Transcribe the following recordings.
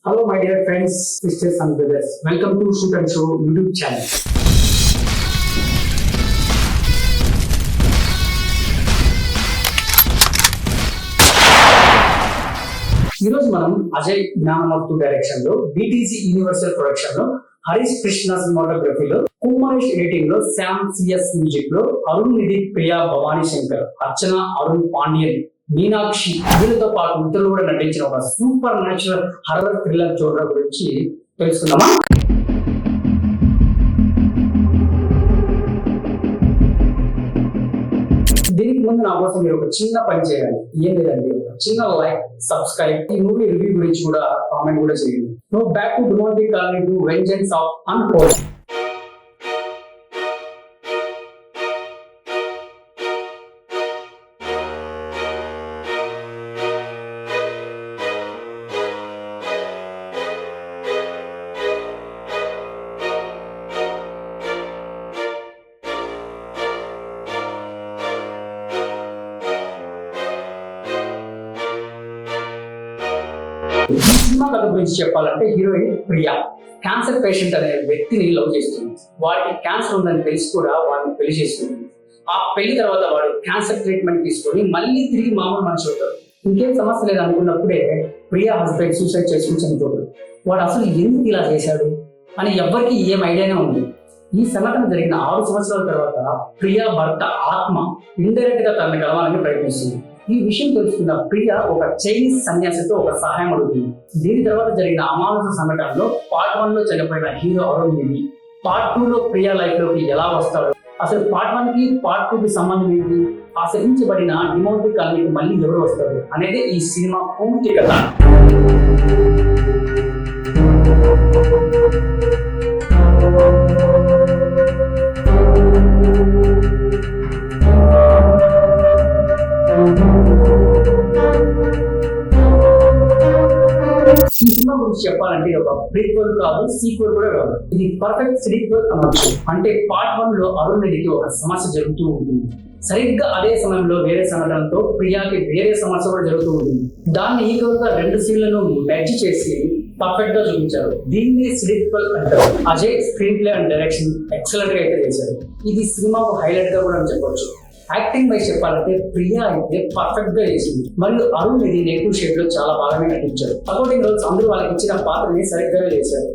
Hello, my dear friends, sisters, and brothers. Welcome to Shoot and Show YouTube channel. ఈరోజు మనం Ajay Gnanamurthy direction లో BTC universal production లో Harish Krishna సినిమాటోగ్రఫీలో కుమ్మరేష్ editing లో Shyam CS music లో అరుణ్ నిధి ప్రియా భవానీ శంకర్ అర్చన అరుణ్ పాండ్యన్ మీనాక్షి వీళ్ళతో పాటు ఇతరులు కూడా నటించిన ఒక super natural horror thriller genre గురించి తెలుసుకుందామా. దీనికి ముందు నా కోసం మీరు ఒక చిన్న పని చేయాలి. ఏం లేదండి, ఒక చిన్న లైక్, సబ్స్క్రైబ్, ఈ మూవీ రివ్యూ గురించి కూడా కామెంట్ కూడా చేయండి. No back to don't call to vengeance of uncold. ఈ సినిమా కథ గురించి చెప్పాలంటే హీరోయిన్ ప్రియా క్యాన్సర్ పేషెంట్ అనే వ్యక్తిని లవ్ చేస్తుంది. వాడికి క్యాన్సర్ ఉందని తెలిసి కూడా వాడిని పెళ్లి చేస్తుంది. ఆ పెళ్లి తర్వాత వాడు క్యాన్సర్ ట్రీట్మెంట్ తీసుకొని మళ్ళీ తిరిగి మామూలు మనిషి అవుతాడు. ఇంకేం సమస్య లేదు అనుకున్నప్పుడే ప్రియా హస్బెండ్ సూసైడ్ చేసుకుని చనిపోతాడు. వాడు అసలు ఎందుకు ఇలా చేశాడు అని ఎవ్వరికి ఏం ఐడియానే ఉంది. ఈ సంఘటన జరిగిన 6 సంవత్సరాల తర్వాత ప్రియా భర్త ఆత్మ ఇండైరెక్ట్ గా తనని కలవాలని ప్రయత్నిస్తుంది. ఈ విషయం తెలుసుకున్న ప్రియా ఒక చైనీస్ సన్యాసితో ఒక సహాయం అడుగుతుంది. దీని తర్వాత జరిగిన అమానుష సంఘటనలో పార్ట్ 1 లో చనిపోయిన హీరో అరుణ్ నిధి పార్ట్ 2 లో ప్రియా లైఫ్ లోకి ఎలా వస్తాడు, అసలు పార్ట్ 1 కి పార్ట్ 2 కి సంబంధం ఏంటి, ఆశ్రయించబడిన డిమోంటి కాలనీకి మళ్ళీ ఎవరు వస్తారు అనేది ఈ సినిమా పూర్తి కథ. ఈ సినిమా గురించి చెప్పాలంటే ఒక ప్రీక్వెల్ కాదు, సీక్వెల్ కూడా కాదు. ఇది పర్ఫెక్ట్ సీక్వెల్ అనొచ్చు. అంటే పార్ట్ 1 లో అరుణ్ నిధికి ఒక సమస్య జరుగుతూ ఉంటుంది. సరిగ్గా అదే సమయంలో వేరే సంఘటనతో ప్రియాకి వేరే సమస్య కూడా జరుగుతూ ఉంటుంది. దాన్ని ఈక్వల్ గా 2 సీన్లను మెర్జ్ చేసి పర్ఫెక్ట్ గా చూపించారు. దీన్ని సీక్వెల్ అంటారు. Ajay screen play and direction excellent గా అయితే చేశారు. ఇది సినిమాకు హైలైట్ గా కూడా చెప్పవచ్చు. యాక్టింగ్ బై చెప్పాలంటే ప్రియా అయితే పర్ఫెక్ట్ గా చేసింది. మరియు అరుణ్ నిధి నెగిటివ్ షేడ్ లో చాలా బాగానే నటించారు. సపోర్టింగ్ రోల్స్ అందరూ వాళ్ళకి ఇచ్చిన పాత్రని సరిగ్గా చేశారు.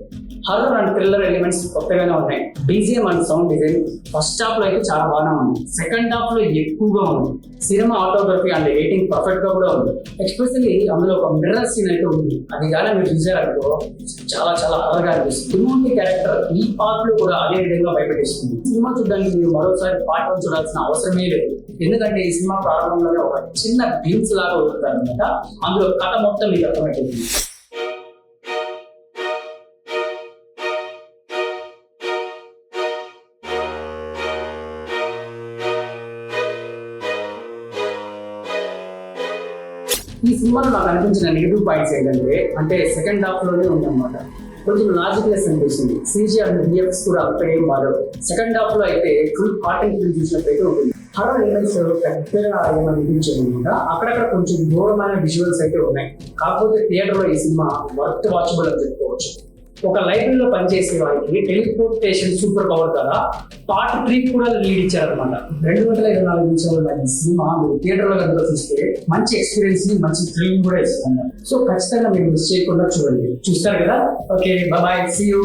హర్రర్ అండ్ థ్రిల్లర్ ఎలిమెంట్స్ కొత్తగానే ఉన్నాయి. BGM and sound design first half లో అయితే చాలా బాగానే ఉంది. సెకండ్ హాఫ్ లో ఎక్కువగా ఉంది. సినిమా ఆటోగ్రఫీ అండ్ ఎడిటింగ్ పర్ఫెక్ట్ గా కూడా ఉంది. ఎస్పెషల్లీ అందులో ఒక మిర్రర్ సీన్ అయితే ఉంది. అది కానీ మీరు చూసారనుకో చాలా చాలా హర్రర్గా అనిపిస్తుంది. డిమోంటి క్యారెక్టర్ ఈ పార్ట్ లో కూడా అదే విధంగా భయపెట్టిస్తుంది. సినిమా చూడడానికి మీరు మరోసారి పార్ట్ 1 చూడాల్సిన అవసరమే లేదు. ఎందుకంటే ఈ సినిమా ప్రారంభంలోనే ఒక చిన్న గ్లిమ్స్ లాగా వదులుతారు అనమాట. అందులో కథ మొత్తం మీకు అర్థమైపోతుంది. ఈ సినిమాలో నాకు అనిపించిన నెగిటివ్ పాయింట్స్ ఏంటంటే అంటే సెకండ్ హాఫ్ లోనే ఉందన్నమాట. కొంచెం లాజిక్లెస్ అనిపిస్తుంది. సీజీ అండ్ విఎఫ్ఎక్స్ కూడా అంత ఏం బాధలు. సెకండ్ హాఫ్ లో అయితే ఫుల్ కాటన్ ఫిల్మ్ చూసినట్టయితే ఉంటుంది. హర్రర్ ఎలిమెంట్స్ పెద్దగా ఏమనిపించదు అనమాట. అక్కడక్కడ కొంచెం ఘోరమైన విజువల్స్ అయితే ఉన్నాయి. కాకపోతే థియేటర్ లో ఈ సినిమా వర్త్ వాచబుల్ అని చెప్పుకోవచ్చు. ఒక లైబ్రరీలో పనిచేసే వారికి టెలిపోర్టేషన్ సూపర్ పవర్ ద్వారా పార్ట్ 3 కూడా లీడ్ ఇచ్చారనమాట. 224 నిమిషాలు ఈ సినిమా మీరు థియేటర్ లో కనుక చూస్తే మంచి ఎక్స్పీరియన్స్ ని మంచి థ్రిల్లింగ్ కూడా ఇస్తుంది. సో ఖచ్చితంగా మీరు మిస్ చేయకుండా చూడండి. చూస్తారు కదా. Okay, bye, see you.